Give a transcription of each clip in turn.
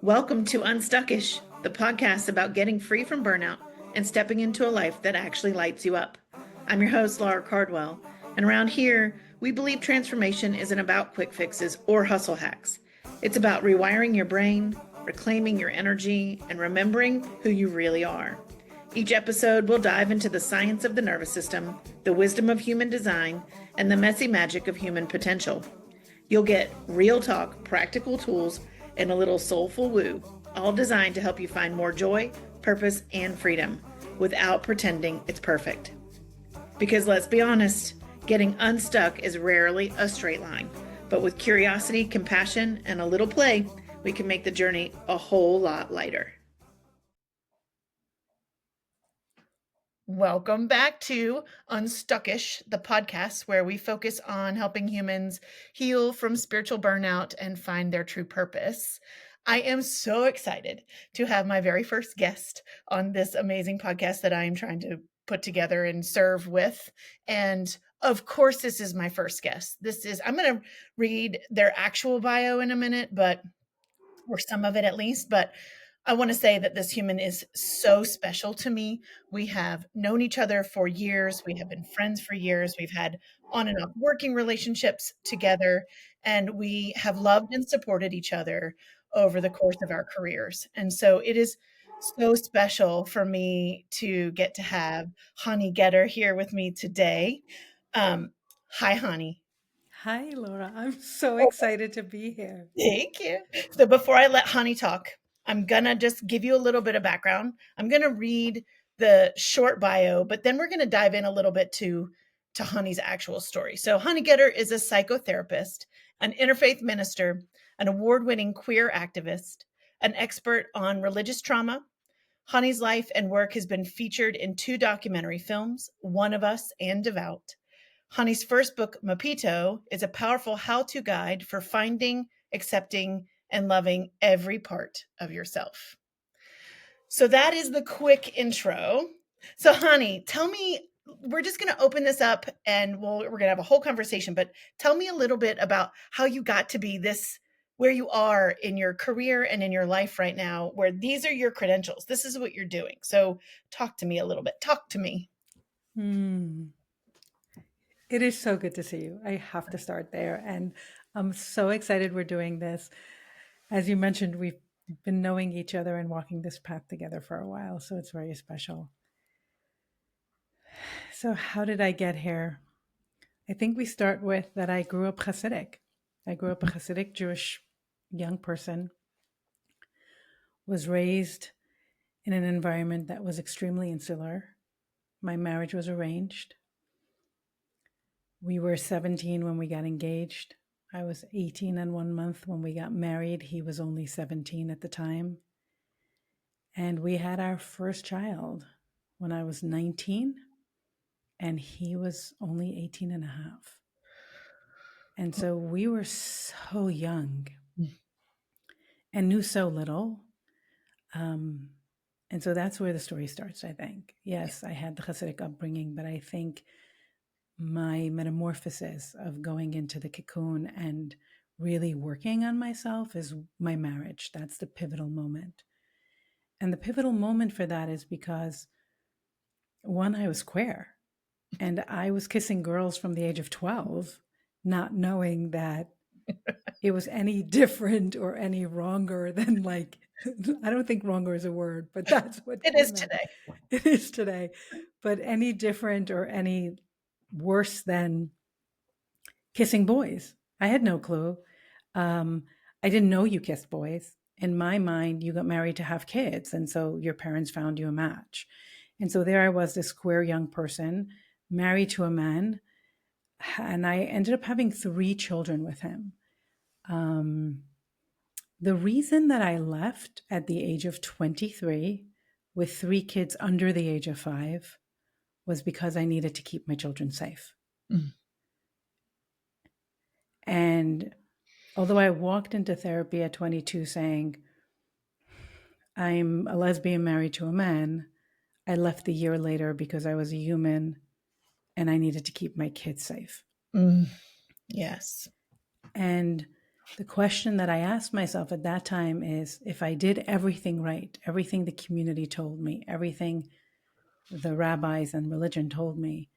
Welcome to Unstuck-ish, the podcast about getting free from burnout and stepping into a life that actually lights you up. I'm your host, Laura Cardwell, and around here, we believe transformation isn't about quick fixes or hustle hacks. It's about rewiring your brain, reclaiming your energy, and remembering who you really are. Each episode will dive into the science of the nervous system, the wisdom of human design, and the messy magic of human potential. You'll get real talk, practical tools, and a little soulful woo, all designed to help you find more joy, purpose, and freedom without pretending it's perfect. Because let's be honest, getting unstuck is rarely a straight line, but with curiosity, compassion, and a little play, we can make the journey a whole lot lighter. Welcome back to Unstuck-ish, the podcast where we focus on helping humans heal from spiritual burnout and find their true purpose. I am so excited to have my very first guest on this amazing podcast that I am trying to put together and serve with. And of course, this is my first guest. I'm going to read their actual bio in a minute, or some of it at least, but I want to say that this human is so special to me. We have known each other for years. We have been friends for years. We've had on and off working relationships together, and we have loved and supported each other over the course of our careers. And so it is so special for me to get to have Chani Getter here with me today. Hi, Chani. Hi, Laura. I'm so excited to be here. Thank you. So before I let Chani talk, I'm going to just give you a little bit of background. I'm going to read the short bio, but then we're going to dive in a little bit to Chani's actual story. So Chani Getter is a psychotherapist, an interfaith minister, an award-winning queer activist, an expert on religious trauma. Chani's life and work has been featured in 2 documentary films, One of Us and Devout. Chani's first book, Mapito, is a powerful how-to guide for finding, accepting, and loving every part of yourself. So that is the quick intro. So Chani, tell me, we're just going to open this up and we're going to have a whole conversation, but tell me a little bit about how you got to be where you are in your career and in your life right now, where these are your credentials. This is what you're doing. So talk to me a little bit. Talk to me. It is so good to see you. I have to start there. And I'm so excited we're doing this. As you mentioned, we've been knowing each other and walking this path together for a while. So it's very special. So how did I get here? I think we start with that I grew up Hasidic. I grew up a Hasidic Jewish young person, was raised in an environment that was extremely insular. My marriage was arranged. We were 17 when we got engaged. I was 18 and 1 month when we got married. He was only 17 at the time. And we had our first child when I was 19, and he was only 18 and a half. And so we were so young and knew so little. And so that's where the story starts, I think. Yes, I had the Hasidic upbringing, but I think my metamorphosis of going into the cocoon and really working on myself is my marriage. That's the pivotal moment. And the pivotal moment for that is because, one, I was queer and I was kissing girls from the age of 12, not knowing that it was any different or any wronger than I don't think wronger is a word, but that's what it is today. It is today. But any different or any worse than kissing boys. I had no clue. I didn't know you kissed boys. In my mind, you got married to have kids. And so your parents found you a match. And so there I was, this queer young person, married to a man. And I ended up having 3 children with him. The reason that I left at the age of 23 with 3 kids under the age of 5 was because I needed to keep my children safe. And although I walked into therapy at 22 saying, I'm a lesbian married to a man, I left a year later because I was a human and I needed to keep my kids safe. Yes. And The question that I asked myself at that time is, if I did everything right, everything the community told me, everything the rabbis and religion told me,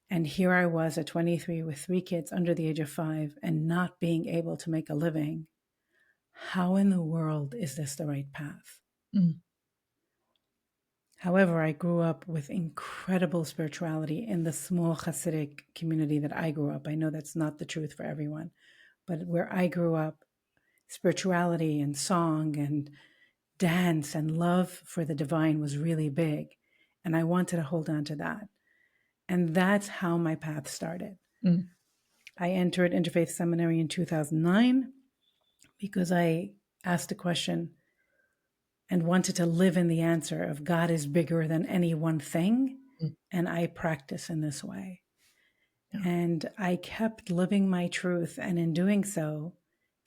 and here I was at 23 with 3 kids under the age of 5 and not being able to make a living, how in the world is this the right path? Mm. However, I grew up with incredible spirituality in the small Hasidic community that I grew up. I know that's not the truth for everyone, but where I grew up, spirituality and song and dance and love for the divine was really big. And I wanted to hold on to that. And that's how my path started. Mm. I entered Interfaith Seminary in 2009 because I asked a question and wanted to live in the answer of God is bigger than any one thing. Mm. And I practice in this way. Yeah. And I kept living my truth. And in doing so,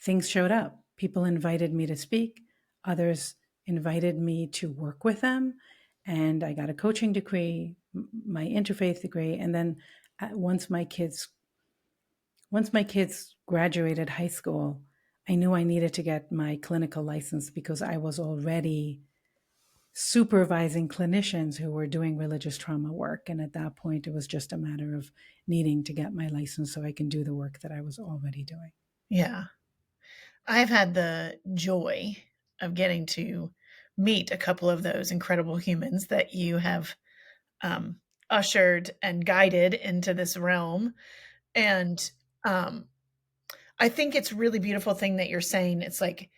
things showed up. People invited me to speak. Others invited me to work with them. And I got a coaching degree, my interfaith degree. And then once my kids graduated high school, I knew I needed to get my clinical license because I was already supervising clinicians who were doing religious trauma work. And at that point, it was just a matter of needing to get my license so I can do the work that I was already doing. Yeah. I've had the joy of getting to meet a couple of those incredible humans that you have um, ushered and guided into this realm. And I think it's a really beautiful thing that you're saying. It's like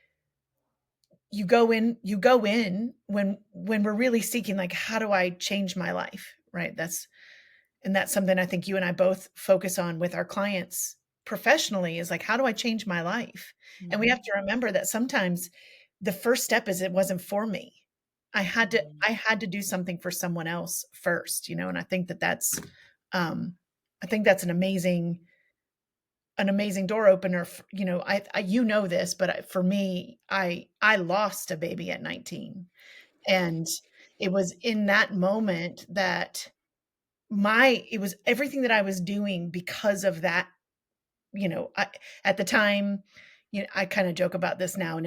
you go in when we're really seeking, like, how do I change my life? Right. That's something I think you and I both focus on with our clients professionally, is like, how do I change my life? And we Mm-hmm. have to remember that sometimes the first step is it wasn't for me. I had to do something for someone else first, and I think um I think that's an amazing door opener. I this, but for me, I lost a baby at 19, and it was in that moment that it was everything that I was doing because of that. At the time, I kind of joke about this now, and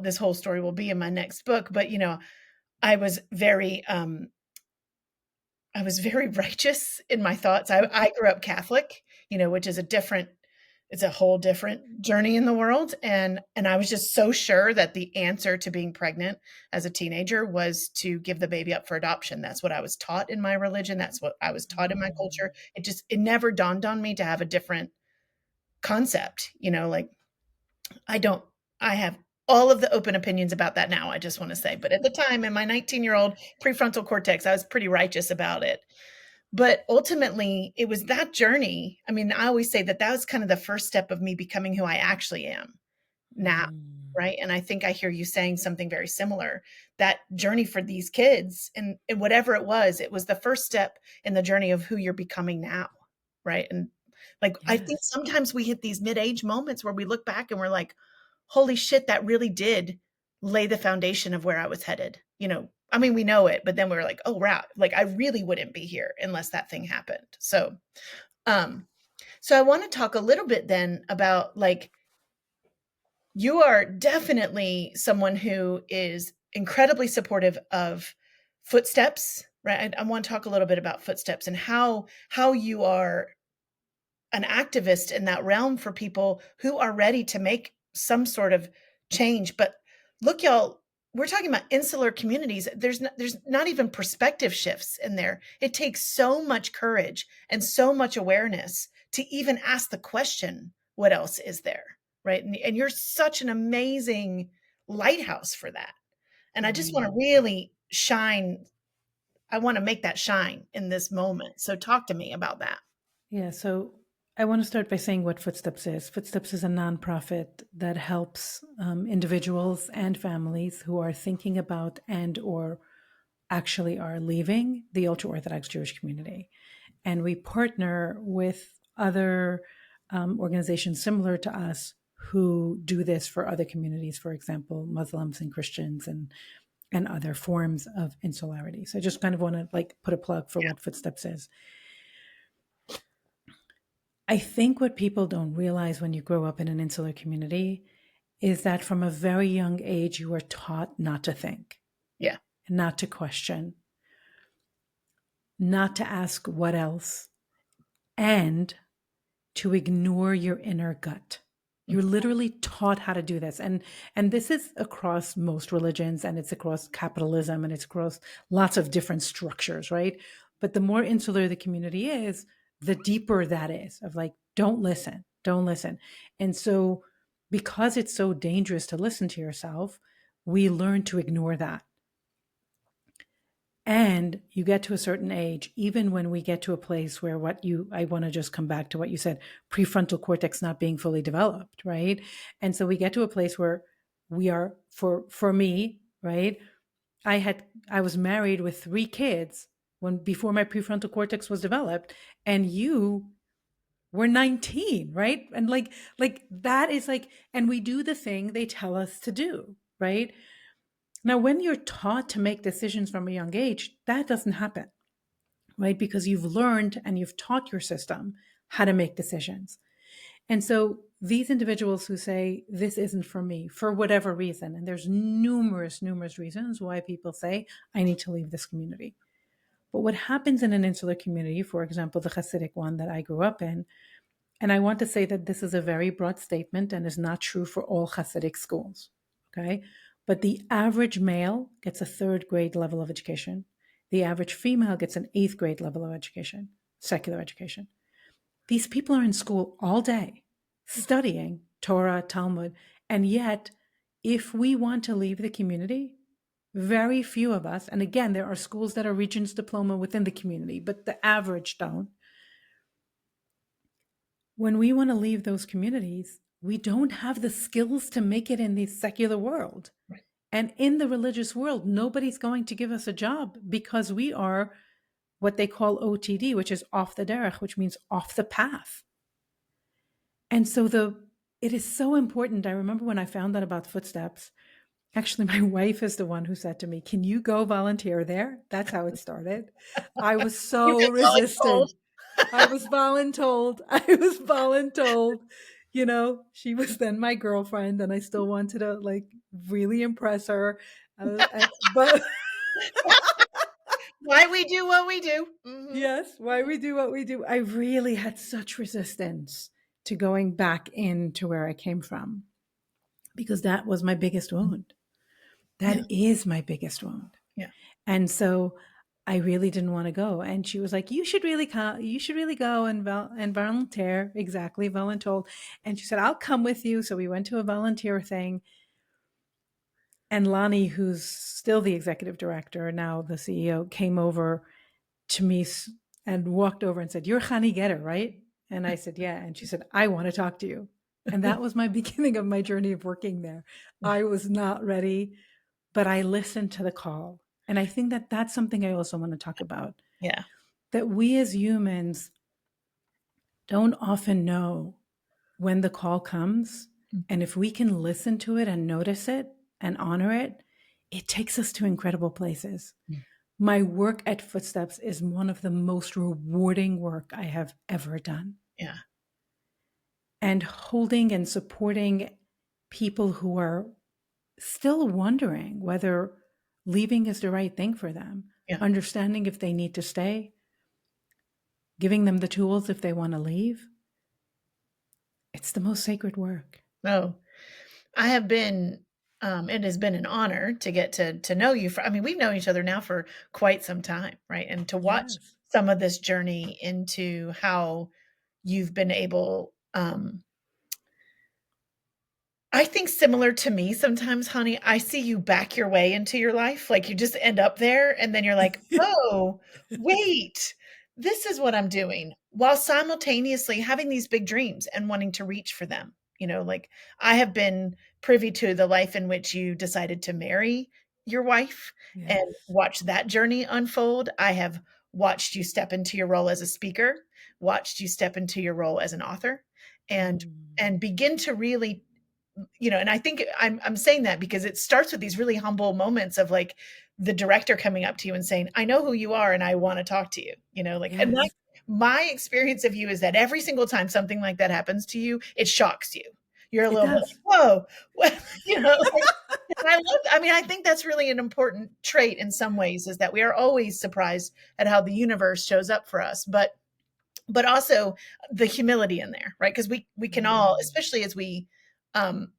this whole story will be in my next book. But I was very I was very righteous in my thoughts. I grew up Catholic, which is it's a whole different journey in the world. And I was just so sure that the answer to being pregnant as a teenager was to give the baby up for adoption. That's what I was taught in my religion. That's what I was taught in my culture. It never dawned on me to have a different concept, like I don't, I have all of the open opinions about that now, I just want to say. But at the time, in my 19-year-old prefrontal cortex, I was pretty righteous about it. But ultimately, it was that journey. I mean, I always say that was kind of the first step of me becoming who I actually am now, Mm. right? And I think I hear you saying something very similar. That journey for these kids, and whatever it was the first step in the journey of who you're becoming now, right? And like, I think Yes. sometimes we hit these mid-age moments where we look back and we're like, holy shit, that really did lay the foundation of where I was headed. I mean, we know it, but then we were like, oh, wow, like I really wouldn't be here unless that thing happened. Um, so I want to talk a little bit then about, like, you are definitely someone who is incredibly supportive of footsteps, right? I want to talk a little bit about footsteps and how you are an activist in that realm for people who are ready to make some sort of change. But look, y'all, we're talking about insular communities. There's not even perspective shifts in there. It takes so much courage and so much awareness to even ask the question, what else is there? Right. And you're such an amazing lighthouse for that. And I just want to Mm. really shine. I want to make that shine in this moment. So talk to me about that. Yeah, so I want to start by saying what Footsteps is. Footsteps is a nonprofit that helps individuals and families who are thinking about and or actually are leaving the ultra-Orthodox Jewish community. And we partner with other organizations similar to us who do this for other communities, for example, Muslims and Christians and other forms of insularity. So I just kind of want to put a plug for what Footsteps is. I think what people don't realize when you grow up in an insular community is that from a very young age, you are taught not to think, Yeah. not to question, not to ask what else, and to ignore your inner gut. You're literally taught how to do this. And this is across most religions, and it's across capitalism, and it's across lots of different structures, right? But the more insular the community is, the deeper that is of like, don't listen, don't listen. And so because it's so dangerous to listen to yourself, we learn to ignore that. And you get to a certain age, even when we get to a place where I want to just come back to what you said, prefrontal cortex not being fully developed, right? And so we get to a place where we are, for me, right? I was married with 3 kids when before my prefrontal cortex was developed, and you were 19, right? And like that is like, and we do the thing they tell us to do, right? Now, when you're taught to make decisions from a young age, that doesn't happen, right? Because you've learned and you've taught your system how to make decisions. And so these individuals who say, this isn't for me, for whatever reason, and there's numerous reasons why people say, I need to leave this community. But what happens in an insular community, for example, the Hasidic one that I grew up in, and I want to say that this is a very broad statement and is not true for all Hasidic schools, okay? But the average male gets a 3rd grade level of education. The average female gets an 8th grade level of education, secular education. These people are in school all day studying Torah, Talmud, and yet, if we want to leave the community, very few of us, and again, there are schools that are Regents Diploma within the community, but the average don't. When we want to leave those communities, we don't have the skills to make it in the secular world. Right. And in the religious world, nobody's going to give us a job because we are what they call OTD, which is off the derech, which means off the path. And so it is so important. I remember when I found out about Footsteps, actually, my wife is the one who said to me, can you go volunteer there? That's how it started. I was You so get resistant. voluntold. I was voluntold. I was voluntold. You know, she was then my girlfriend, and I still wanted to like really impress her. But Why we do what we do. yes, why we do what we do. I really had such resistance to going back into where I came from because that was my biggest wound. Yeah. That is my biggest wound. Yeah. And so I really didn't want to go. And she was like, you should really go and volunteer. Exactly, voluntold. And she said, I'll come with you. So we went to a volunteer thing. And Lonnie, who's still the executive director, now the CEO, came over to me and walked over and said, you're Chani Getter, right? And I said, yeah. And she said, I want to talk to you. And that was my beginning of my journey of working there. I was not ready, but I listened to the call. And I think that that's something I also want to talk about. Yeah. That we as humans don't often know when the call comes. And if we can listen to it and notice it and honor it, it takes us to incredible places. My work at Footsteps is one of the most rewarding work I have ever done. Yeah. And holding and supporting people who are still wondering whether leaving is the right thing for them, Yeah. understanding if they need to stay, giving them the tools if they want to leave. It's the most sacred work. Oh, I have been, it has been an honor to get to know you. I mean, we've known each other now for quite some time, right? And to watch Yes. some of this journey into how you've been able, I think similar to me sometimes, honey, I see you back your way into your life. Like you just end up there and then you're like, oh, wait, this is what I'm doing while simultaneously having these big dreams and wanting to reach for them. You know, like I have been privy to the life in which you decided to marry your wife and Yes. watch that journey unfold. I have watched you step into your role as a speaker, watched you step into your role as an author and Mm. and begin to really, you know, and I think I'm saying that because it starts with these really humble moments of like the director coming up to you and saying, I know who you are and I want to talk to you, you know, like, and that Yes. my experience of you is that every single time something like that happens to you, it shocks you. You're a It little bit does. like, whoa, what, like, I mean, I think that's really an important trait in some ways, is that we are always surprised at how the universe shows up for us, but also the humility in there, right? Because we can all, Mm. especially um,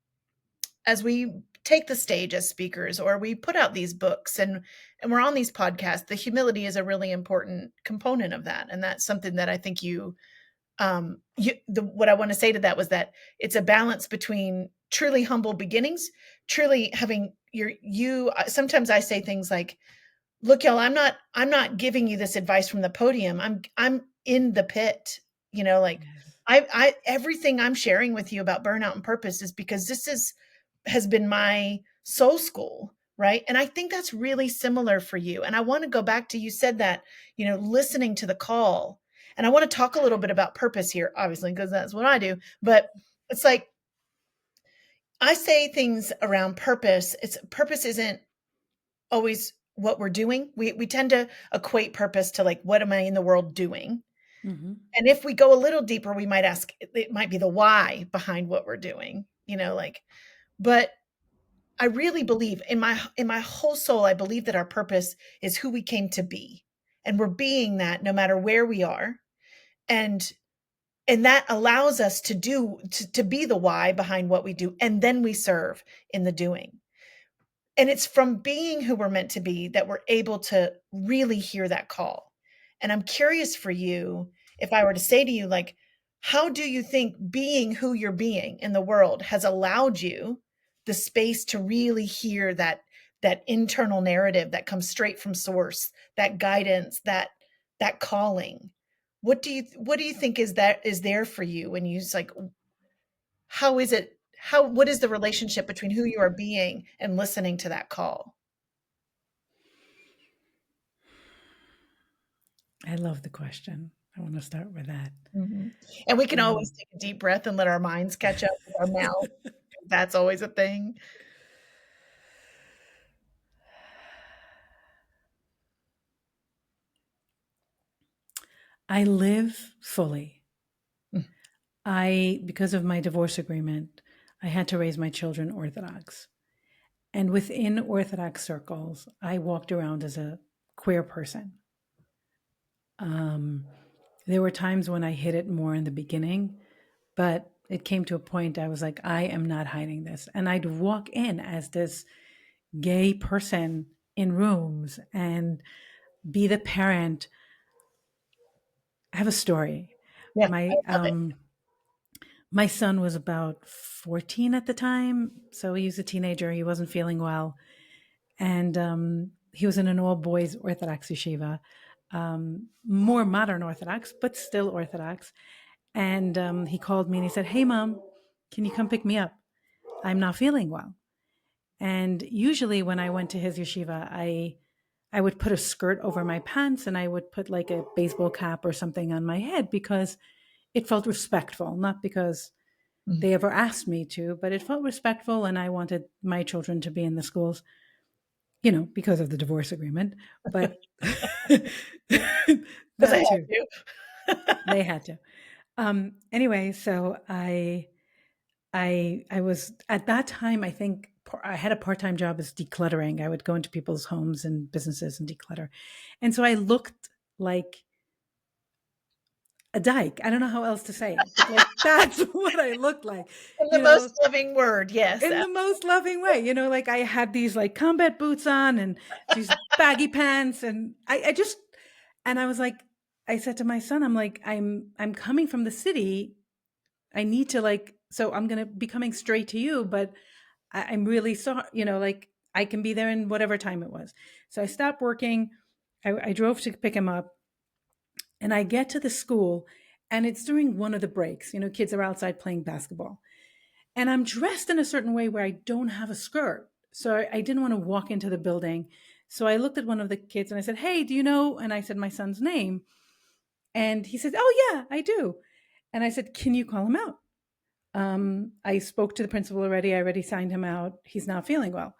as we take the stage as speakers, or we put out these books, and we're on these podcasts, the humility is a really important component of that, and that's something that I think what I want to say to that was that it's a balance between truly humble beginnings, truly having you sometimes I say things like, look, y'all, I'm not giving you this advice from the podium. I'm in the pit, like, Yes. I everything I'm sharing with you about burnout and purpose is because has been my soul school, right? And I think that's really similar for you. And I want to go back to, you said that, listening to the call. And I want to talk a little bit about purpose here, obviously, because that's what I do. But it's like, I say things around purpose. Purpose isn't always what we're doing. We tend to equate purpose to, like, what am I in the world doing? Mm-hmm. And if we go a little deeper, we might ask, it might be the why behind what we're doing, like, but I really believe in my whole soul, I believe that our purpose is who we came to be. And we're being that no matter where we are. And that allows us to be the why behind what we do. And then we serve in the doing. And it's from being who we're meant to be that we're able to really hear that call. And I'm curious for you, if I were to say to you, like, how do you think being who you're being in the world has allowed you the space to really hear that internal narrative that comes straight from source, that guidance, that calling? What do you think is there for you when you, like, how is it, what is the relationship between who you are being and listening to that call? I love the question. I want to start with that. Mhm. And we can Um, always take a deep breath and let our minds catch up with our mouth. That's always a thing. I live fully. Mm. Because of my divorce agreement, I had to raise my children Orthodox. And within Orthodox circles, I walked around as a queer person. Um, there were times when I hid it more in the beginning, but it came to a point I was like, I am not hiding this. And I'd walk in as this gay person in rooms and be the parent. I have a story. Yeah, I My love it. my son was about 14 at the time, so he was a teenager. He wasn't feeling well, and he was in an all boys Orthodox yeshiva, more modern Orthodox, but still Orthodox. And he called me and he said, "Hey, mom, can you come pick me up? I'm not feeling well." And usually, when I went to his yeshiva, I would put a skirt over my pants and I would put like a baseball cap or something on my head because it felt respectful, not because Mm. they ever asked me to, but it felt respectful. And I wanted my children to be in the schools, because of the divorce agreement. But Because I that too, have to. they had to. Anyway, so I was at that time, I think I had a part-time job as decluttering. I would go into people's homes and businesses and declutter. And so I looked like a dyke. I don't know how else to say it, but like that's what I looked like, In the you most know, loving word, yes. in the most loving way. Like I had these like combat boots on and these baggy pants and I just and I was like I said to my son, I'm like, I'm coming from the city. I need to like so I'm gonna be coming straight to you, but I'm really sorry, like I can be there in whatever time it was. So I stopped working. I drove to pick him up and I get to the school and it's during one of the breaks. Kids are outside playing basketball. And I'm dressed in a certain way where I don't have a skirt. So I didn't want to walk into the building. So I looked at one of the kids and I said, "Hey, do you know?" And I said my son's name. And he said, "Oh, yeah, I do." And I said, "Can you call him out?" I spoke to the principal already. I already signed him out. He's not feeling well.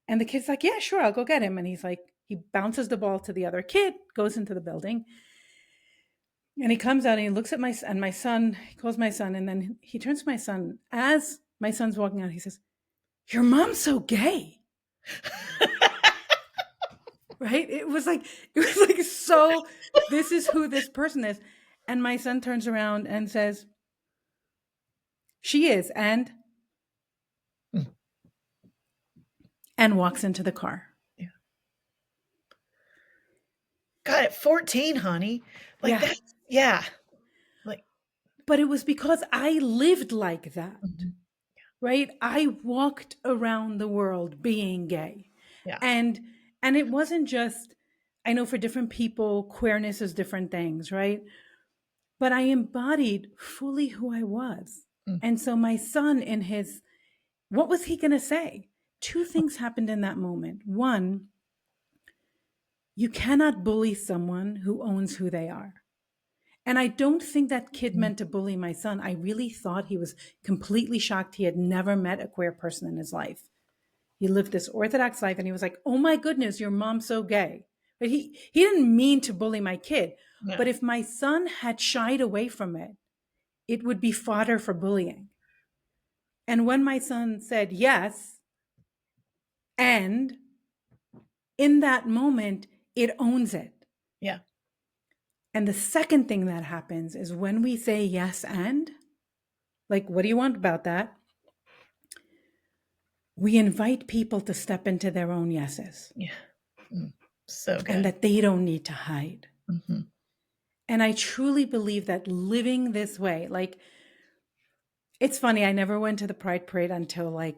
And the kid's like, "Yeah, sure, I'll go get him." And he's like, he bounces the ball to the other kid, goes into the building. And he comes out and he looks at my son, he calls my son, and then he turns to my son. As my son's walking out, he says, "Your mom's so gay." Right? It was like, so this is who this person is. And my son turns around and says, "She is," and walks into the car. Yeah. God, at 14, honey. Like Yeah. that's, yeah. Like, But it was because I lived like that, mhm. right? I walked around the world being gay. Yeah. And it wasn't just, I know for different people, queerness is different things, right? But I embodied fully who I was. Mm. And so my son, in his, what was he going to say? Two things happened in that moment. One, you cannot bully someone who owns who they are. And I don't think that kid Mm. meant to bully my son. I really thought he was completely shocked. He had never met a queer person in his life. He lived this Orthodox life and he was like, "Oh my goodness, your mom's so gay." But he didn't mean to bully my kid. Yeah. But if my son had shied away from it, it would be fodder for bullying. And when my son said yes, and in that moment, it owns it. Yeah. And the second thing that happens is when we say yes and, like, what do you want about that? We invite people to step into their own yeses. Yeah. Mm. So good. And that they don't need to hide. Mm-hmm. And I truly believe that living this way, like, it's funny, I never went to the Pride Parade until like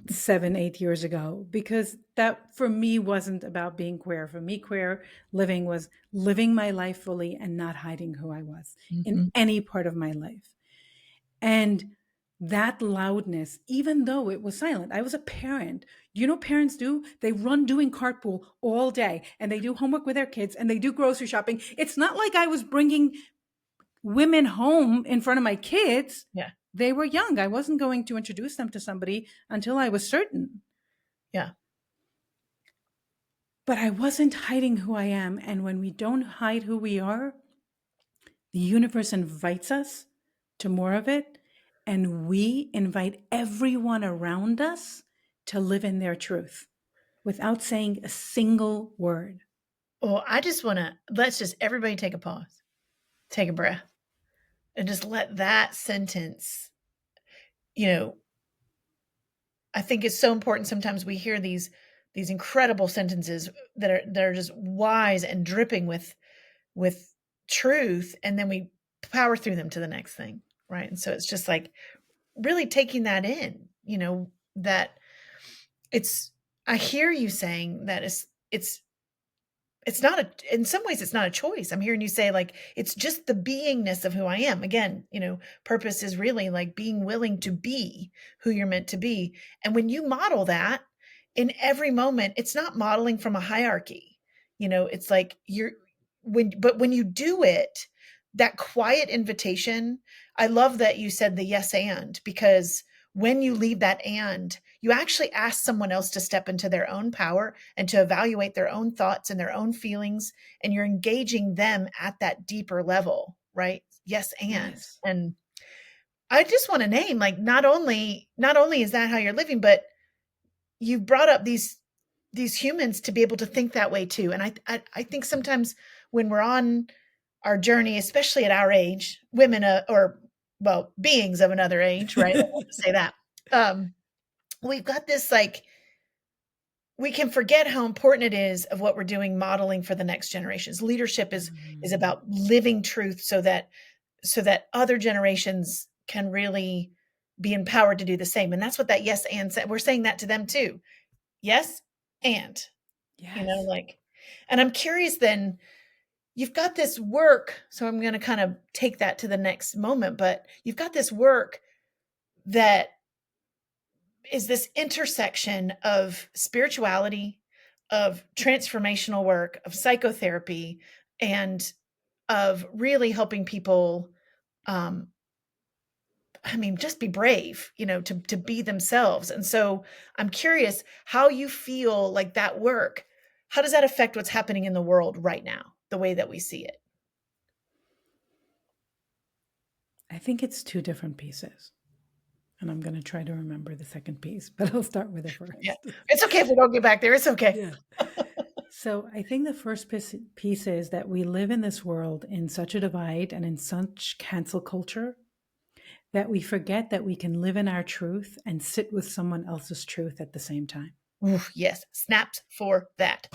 7-8 years ago, because that for me wasn't about being queer. For me, queer living was living my life fully and not hiding who I was in Mm-hmm. any part of my life. And that loudness, even though it was silent, I was a parent. You know, parents do? They run doing cartpool all day and they do homework with their kids and they do grocery shopping. It's not like I was bringing women home in front of my kids. Yeah. They were young. I wasn't going to introduce them to somebody until I was certain. Yeah. But I wasn't hiding who I am. And when we don't hide who we are, the universe invites us to more of it. And we invite everyone around us to live in their truth without saying a single word. Well, I just want to, let's just everybody take a pause, take a breath, and just let that sentence, you know, I think it's so important. Sometimes we hear these incredible sentences that are just wise and dripping with truth, and then we power through them to the next thing, right? And so it's just like really taking that in, that it's, I hear you saying that it's not in some ways, it's not a choice. I'm hearing you say, like, it's just the beingness of who I am. Again, purpose is really like being willing to be who you're meant to be. And when you model that in every moment, it's not modeling from a hierarchy. It's like but when you do it, that quiet invitation, I love that you said the yes and, because when you leave that and, you actually ask someone else to step into their own power and to evaluate their own thoughts and their own feelings, and you're engaging them at that deeper level, right? Yes and. Yes. And I just want to name, like, not only is that how you're living, but you've brought up these humans to be able to think that way too. And I think sometimes when we're on our journey, especially at our age, women, or well, beings of another age, right? I want to say that. We've got this, like, we can forget how important it is of what we're doing, modeling for the next generations. Leadership is about living truth so that other generations can really be empowered to do the same. And that's what that yes and said. We're saying that to them too. Yes and, Yes. like, and I'm curious then, you've got this work, so I'm going to kind of take that to the next moment, but you've got this work that is this intersection of spirituality, of transformational work, of psychotherapy, and of really helping people, um, just be brave, to be themselves. And so I'm curious how you feel like that work, how does that affect what's happening in the world right now, the way that we see it? I think it's two different pieces. And I'm going to try to remember the second piece, but I'll start with the Yeah. first. It's okay if we don't get back there. It's okay. Yeah. So I think the first piece is that we live in this world in such a divide and in such cancel culture that we forget that we can live in our truth and sit with someone else's truth at the same time. Oof, yes. Snaps for that.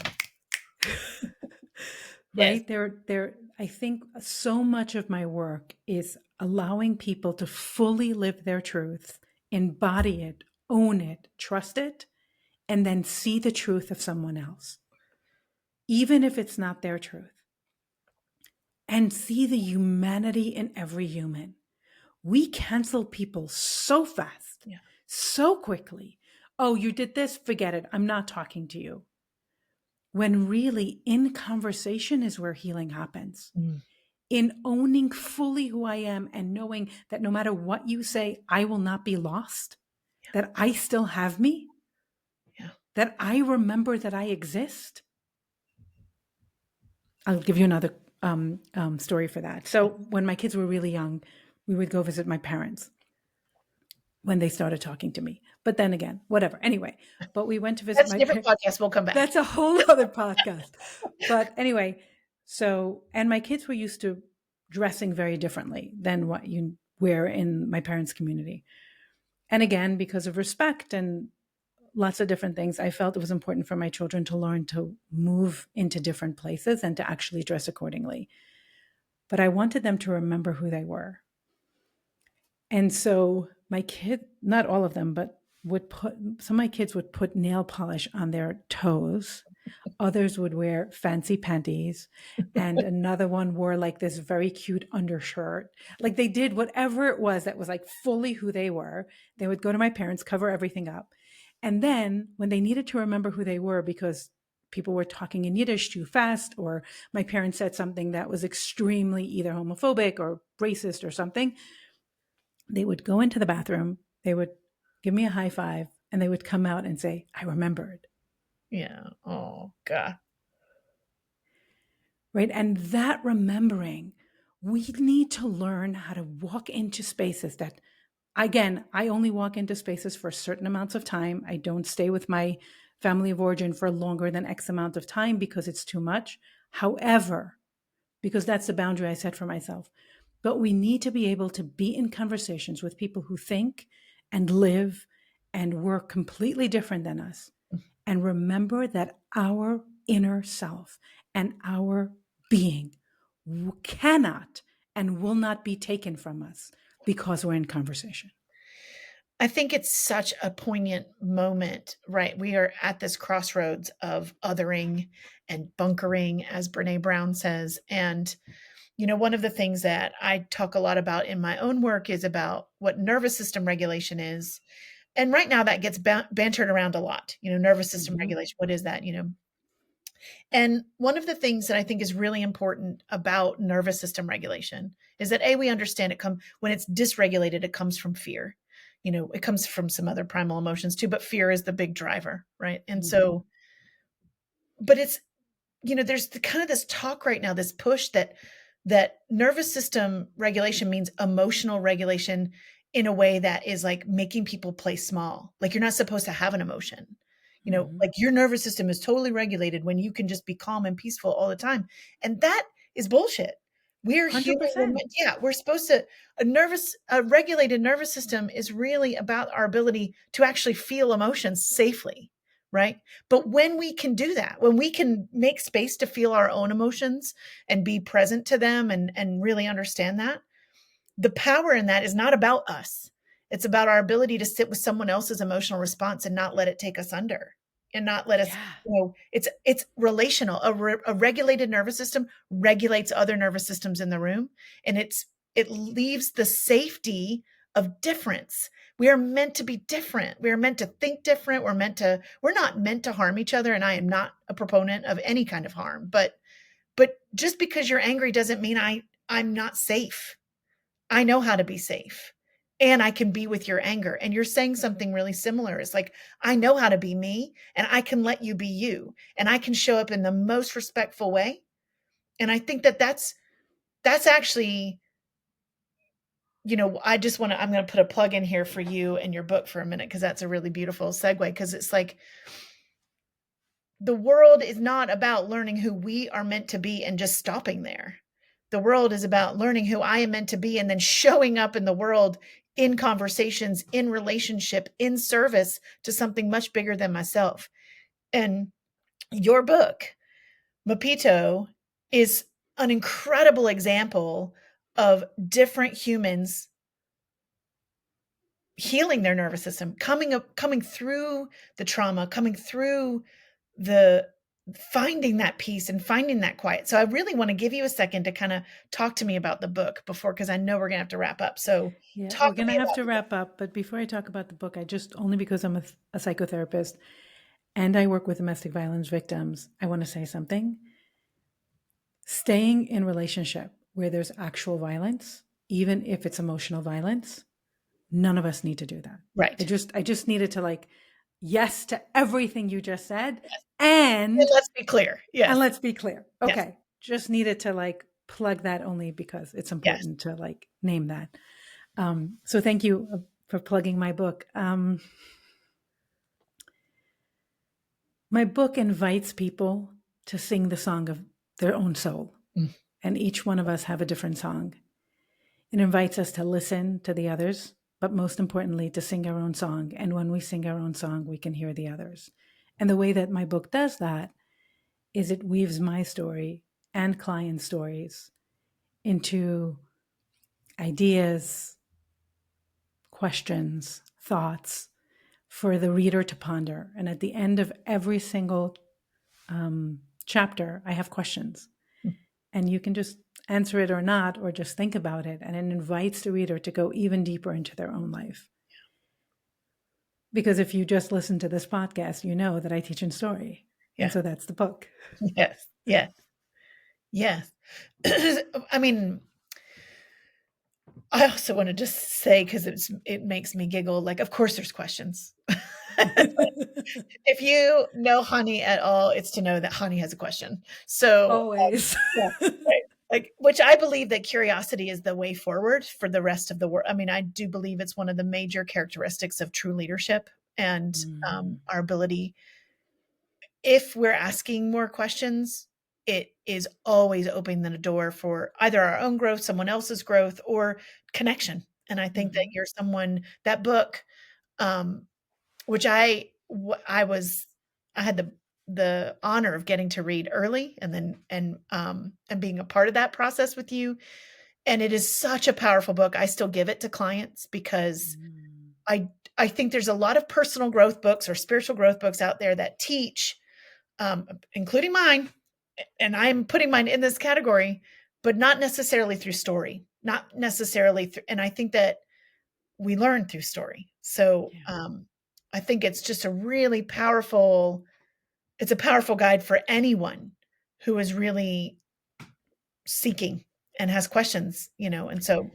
Yes. Right? I think so much of my work is allowing people to fully live their truth, embody it, own it, trust it, and then see the truth of someone else, even if it's not their truth, and see the humanity in every human. We cancel people so fast, so quickly. Oh, you did this, forget it. I'm not talking to you. When really in conversation is where healing happens. In owning fully who I am and knowing that no matter what you say, I will not be lost, that I still have me, that I remember that I exist. I'll give you another story for that. So when my kids were really young, we would go visit my parents when they started talking to me. But then again, whatever. Anyway, but we went to visit That's a my different podcast. We'll come back. That's a whole other podcast. But anyway, and my kids were used to dressing very differently than what you wear in my parents' community. And again, because of respect and lots of different things, I felt it was important for my children to learn to move into different places and to actually dress accordingly. But I wanted them to remember who they were. And so my kid, not all of them, but some of my kids would put nail polish on their toes. Others would wear fancy panties. And another one wore like this very cute undershirt. Like they did whatever it was that was like fully who they were. They would go to my parents, cover everything up. And then when they needed to remember who they were because people were talking in Yiddish too fast, or my parents said something that was extremely either homophobic or racist or something, they would go into the bathroom, they would give me a high five, and they would come out and say, I remembered. Yeah. Oh, God. Right. And that remembering, we need to learn how to walk into spaces that, again, I only walk into spaces for certain amounts of time. I don't stay with my family of origin for longer than X amount of time because it's too much. However, because that's the boundary I set for myself. But we need to be able to be in conversations with people who think and live and work completely different than us. And remember that our inner self and our being cannot and will not be taken from us because we're in conversation. I think it's such a poignant moment, right? We are at this crossroads of othering and bunkering, as Brene Brown says. And, one of the things that I talk a lot about in my own work is about what nervous system regulation is. And right now that gets bantered around a lot, nervous system regulation. What is that? And one of the things that I think is really important about nervous system regulation is that we understand when it's dysregulated, it comes from fear. It comes from some other primal emotions too, but fear is the big driver, right? And so, but it's, there's kind of this talk right now, this push that nervous system regulation means emotional regulation in a way that is like making people play small. Like you're not supposed to have an emotion. Like your nervous system is totally regulated when you can just be calm and peaceful all the time. And that is bullshit. We're human. 100%. We're supposed to, a regulated nervous system is really about our ability to actually feel emotions safely. Right. But when we can do that, when we can make space to feel our own emotions and be present to them and really understand that, the power in that is not about us. It's about our ability to sit with someone else's emotional response and not let it take us under and not let us, it's relational. A regulated nervous system regulates other nervous systems in the room. And it leaves the safety of difference. We are meant to be different. We are meant to think different. We're not meant to harm each other. And I am not a proponent of any kind of harm, but just because you're angry doesn't mean I'm not safe. I know how to be safe and I can be with your anger. And you're saying something really similar. It's like, I know how to be me and I can let you be you and I can show up in the most respectful way. And I think that that's actually I just want to, I'm going to put a plug in here for you and your book for a minute, because that's a really beautiful segue. Because it's like, the world is not about learning who we are meant to be and just stopping there. The world is about learning who I am meant to be and then showing up in the world, in conversations, in relationship, in service to something much bigger than myself. And your book, Mapito, is an incredible example of different humans healing their nervous system, coming through the trauma, coming through the finding that peace and finding that quiet. So I really want to give you a second to kind of talk to me about the book before, because I know we're going to have to wrap up. So Yeah, talk we're to going to me have about to the book. wrap up. But before I talk about the book, I just, only because I'm a psychotherapist and I work with domestic violence victims, I want to say something. Staying in relationship where there's actual violence, even if it's emotional violence, none of us need to do that. Right. I just needed to like, yes to everything you just said. Yes. And And let's be clear. Yes. let's be clear. Yes. Okay. Just needed to like plug that only because it's Yes. important to like name that. So thank you for plugging my book. My book invites people to sing the song of their own soul. Mm. And each one of us have a different song. It invites us to listen to the others, but most importantly, to sing our own song. And when we sing our own song, we can hear the others. And the way that my book does that is it weaves my story and client stories into ideas, questions, thoughts for the reader to ponder. And at the end of every single chapter, I have questions. Mm. And you can just answer it or not, or just think about it. And it invites the reader to go even deeper into their own life. Because if you just listen to this podcast, you know that I teach in story. Yeah. And so that's the book. Yes. Yes. Yes. I mean, I also want to just say, because it makes me giggle, like, of course there's questions. If you know Hani at all, it's to know that Hani has a question. So, Always. yeah, right. Like, which I believe that curiosity is the way forward for the rest of the world. I mean, I do believe it's one of the major characteristics of true leadership, and our ability, if we're asking more questions, it is always opening the door for either our own growth, someone else's growth, or connection. And I think that you're someone, that book, which I had the honor of getting to read early, and then and being a part of that process with you. And it is such a powerful book. I still give it to clients because I think there's a lot of personal growth books or spiritual growth books out there that teach, including mine, and I'm putting mine in this category, but not necessarily through story, not necessarily through, and I think that we learn through story. So I think it's just a really powerful, it's a powerful guide for anyone who is really seeking and has questions, and so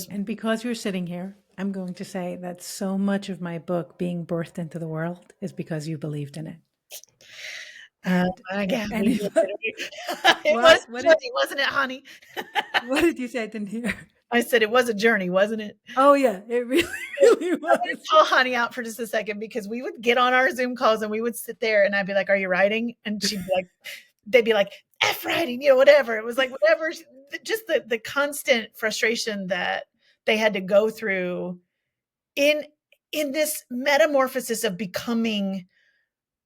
And because you're sitting here, I'm going to say that so much of my book being birthed into the world is because you believed in it. And it was what? a journey, wasn't it, honey? What did you say? I didn't hear. I said it was a journey, wasn't it? Oh yeah, it really, really I'm was. gonna call Honey out for just a second, because we would get on our Zoom calls and we would sit there and I'd be like, "Are you writing?" And she'd be like, they'd be like, "F writing," whatever. It was like whatever, just the constant frustration that they had to go through in this metamorphosis of becoming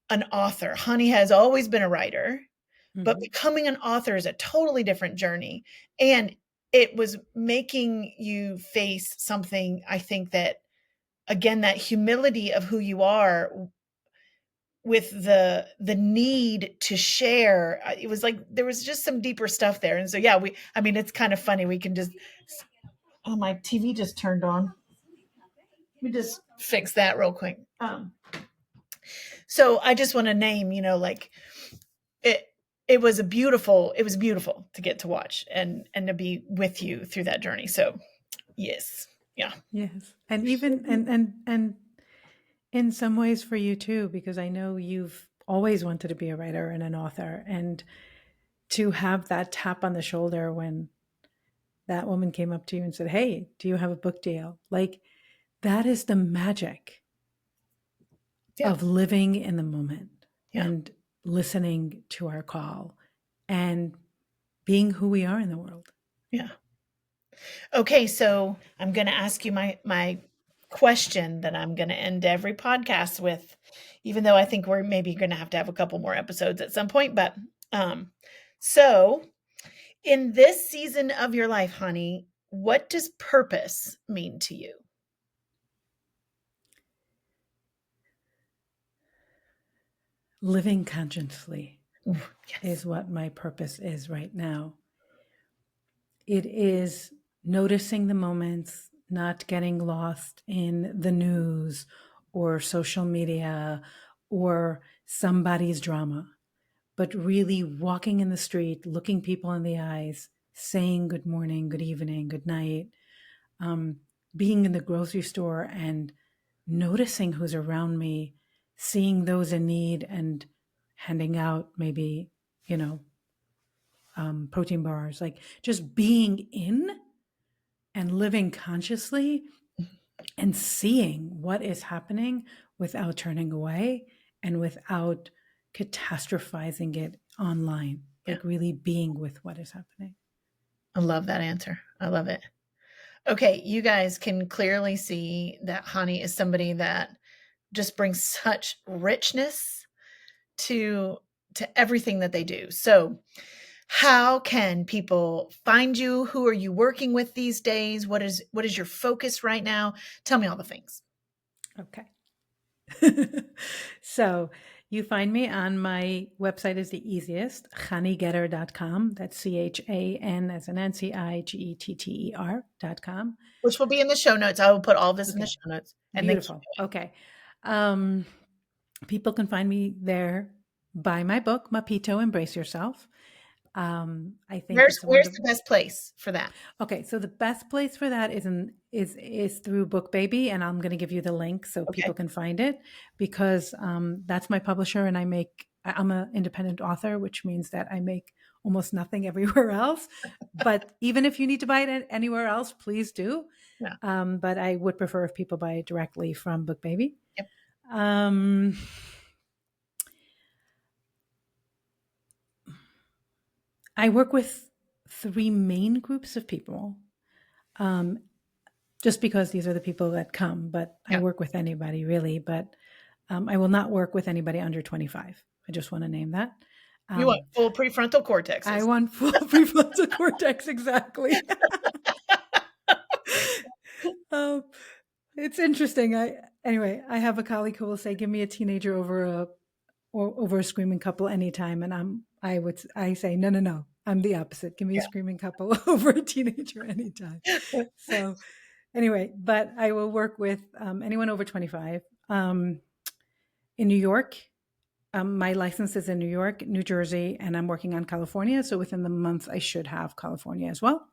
an author. Honey has always been a writer, but becoming an author is a totally different journey. And it was making you face something, I think, that, again, that humility of who you are with the need to share. It was like there was just some deeper stuff there. And so I mean, it's kind of funny. We can just, oh, my TV just turned on. Let me just fix that real quick. So I just want to name, like, it was beautiful to get to watch and to be with you through that journey. So yes. Yeah. Yes. And even and in some ways for you too, because I know you've always wanted to be a writer and an author, and to have that tap on the shoulder when that woman came up to you and said, "Hey, do you have a book deal?" Like, that is the magic Yeah. of living in the moment Yeah. and listening to our call and being who we are in the world. Yeah. Okay, so I'm going to ask you my question that I'm going to end every podcast with, even though I think we're maybe going to have a couple more episodes at some point. But so in this season of your life, honey, what does purpose mean to you? Living consciously Ooh, yes. is what my purpose is right now. It is noticing the moments, not getting lost in the news or social media or somebody's drama, but really walking in the street, looking people in the eyes, saying good morning, good evening, good night, being in the grocery store and noticing who's around me, seeing those in need and handing out maybe, protein bars, like just being in and living consciously and seeing what is happening without turning away and without catastrophizing it online, Yeah. like really being with what is happening. I love that answer. I love it. Okay, you guys can clearly see that Hani is somebody that just brings such richness to everything that they do. So, how can people find you? Who are you working with these days? What is your focus right now? Tell me all the things. Okay. So you find me on my website is the easiest, chanigetter.com. That's CHAN as in Nancy, IGETTER.com. Which will be in the show notes. I will put all this in the Okay. show notes. And then Beautiful. Okay. People can find me there. Buy my book, Mapito, Embrace Yourself. I think where's it's a where's wonderful. the best place for that? Okay, so the best place for that is through BookBaby, and I'm going to give you the link so Okay. people can find it because that's my publisher, and I'm an independent author, which means that I make almost nothing everywhere else. But even if you need to buy it anywhere else, please do. Yeah. But I would prefer if people buy it directly from BookBaby. Yep. I work with three main groups of people. Just because these are the people that come, but I Yeah. work with anybody really, but I will not work with anybody under 25. I just want to name that. You want full prefrontal cortexes. I want full prefrontal cortex, exactly. It's interesting. I have a colleague who will say, "Give me a teenager over a screaming couple anytime," and I say, "No. I'm the opposite. Give me a screaming couple over a teenager anytime." So anyway, but I will work with anyone over 25. In New York, my license is in New York, New Jersey, and I'm working on California. So within the month, I should have California as well.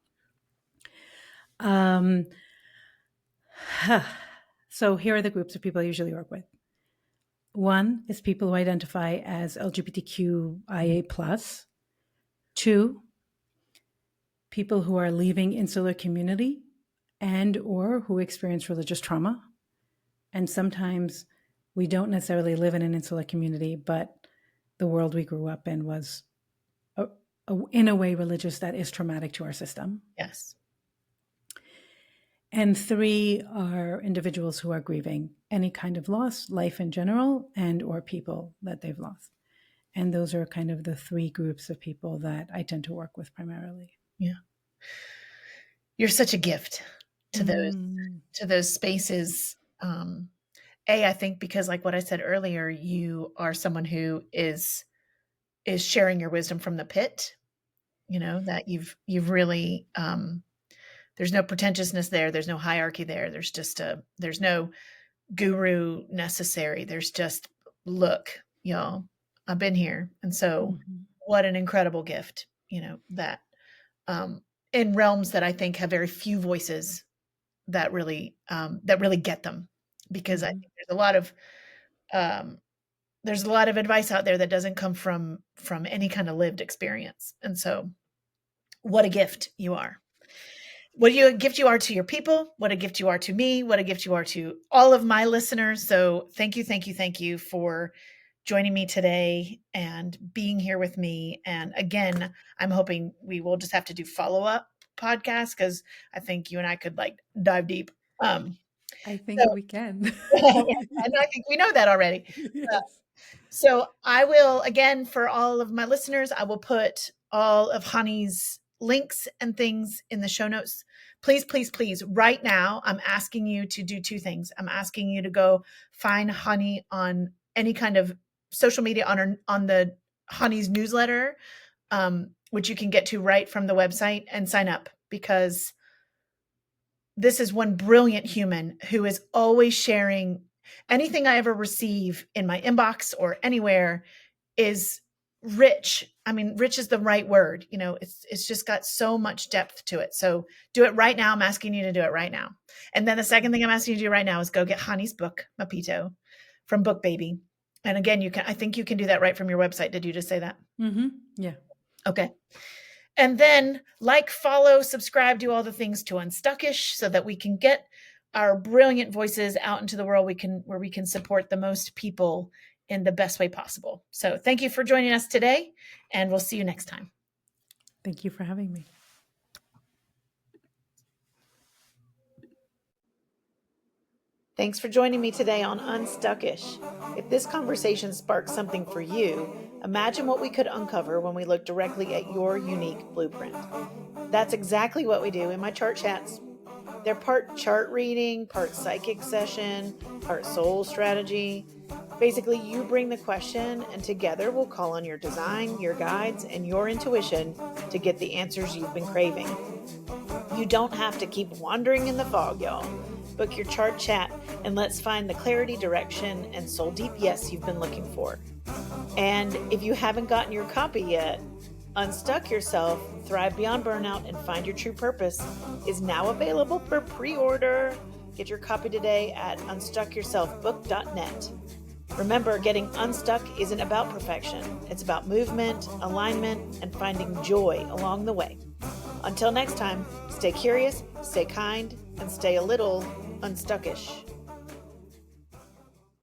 So here are the groups of people I usually work with. One is people who identify as LGBTQIA+. Two, people who are leaving insular community and or who experience religious trauma. And sometimes we don't necessarily live in an insular community, but the world we grew up in was, in a way, religious that is traumatic to our system. Yes. And three are individuals who are grieving any kind of loss, life in general, and or people that they've lost. And those are kind of the three groups of people that I tend to work with primarily. Yeah. You're such a gift to those spaces. I think because like what I said earlier, you are someone who is sharing your wisdom from the pit, that you've really there's no pretentiousness there, there's no hierarchy there, there's no guru necessary. There's just, look, y'all, I've been here. And so what an incredible gift, that in realms that I think have very few voices that really get them, because I think there's a lot of advice out there that doesn't come from any kind of lived experience. And so what a gift you are. what a gift you are to your people, what a gift you are to me, what a gift you are to all of my listeners. So thank you for joining me today and being here with me. And again, I'm hoping we will just have to do follow-up podcasts because I think you and I could like dive deep. I So think we can. and I think we know that already. Yes. So I will, again, for all of my listeners, I will put all of Hani's links and things in the show notes. Please, please, please, right now, I'm asking you to do two things. I'm asking you to go find Hani on any kind of social media on the Hani's newsletter, which you can get to right from the website, and sign up, because this is one brilliant human who is always sharing anything I ever receive in my inbox or anywhere is rich. I mean, rich is the right word. You know, it's just got so much depth to it. So do it right now. I'm asking you to do it right now. And then the second thing I'm asking you to do right now is go get Hani's book, Mapito, from Book Baby. And again, I think you can do that right from your website. Did you just say that? Mm-hmm. Yeah. Okay. And then like, follow, subscribe, do all the things to Unstuck-ish so that we can get our brilliant voices out into the world where we can support the most people in the best way possible. So thank you for joining us today, and we'll see you next time. Thank you for having me. Thanks for joining me today on Unstuck-ish. If this conversation sparks something for you, imagine what we could uncover when we look directly at your unique blueprint. That's exactly what we do in my chart chats. They're part chart reading, part psychic session, part soul strategy. Basically, you bring the question, and together we'll call on your design, your guides, and your intuition to get the answers you've been craving. You don't have to keep wandering in the fog, y'all. Book your chart chat and let's find the clarity, direction, and soul deep yes you've been looking for. And if you haven't gotten your copy yet, Unstuck Yourself, Thrive Beyond Burnout, and Find Your True Purpose is now available for pre-order. Get your copy today at unstuckyourselfbook.net. Remember, getting unstuck isn't about perfection. It's about movement, alignment, and finding joy along the way. Until next time, stay curious, stay kind, and stay a little unstuck-ish.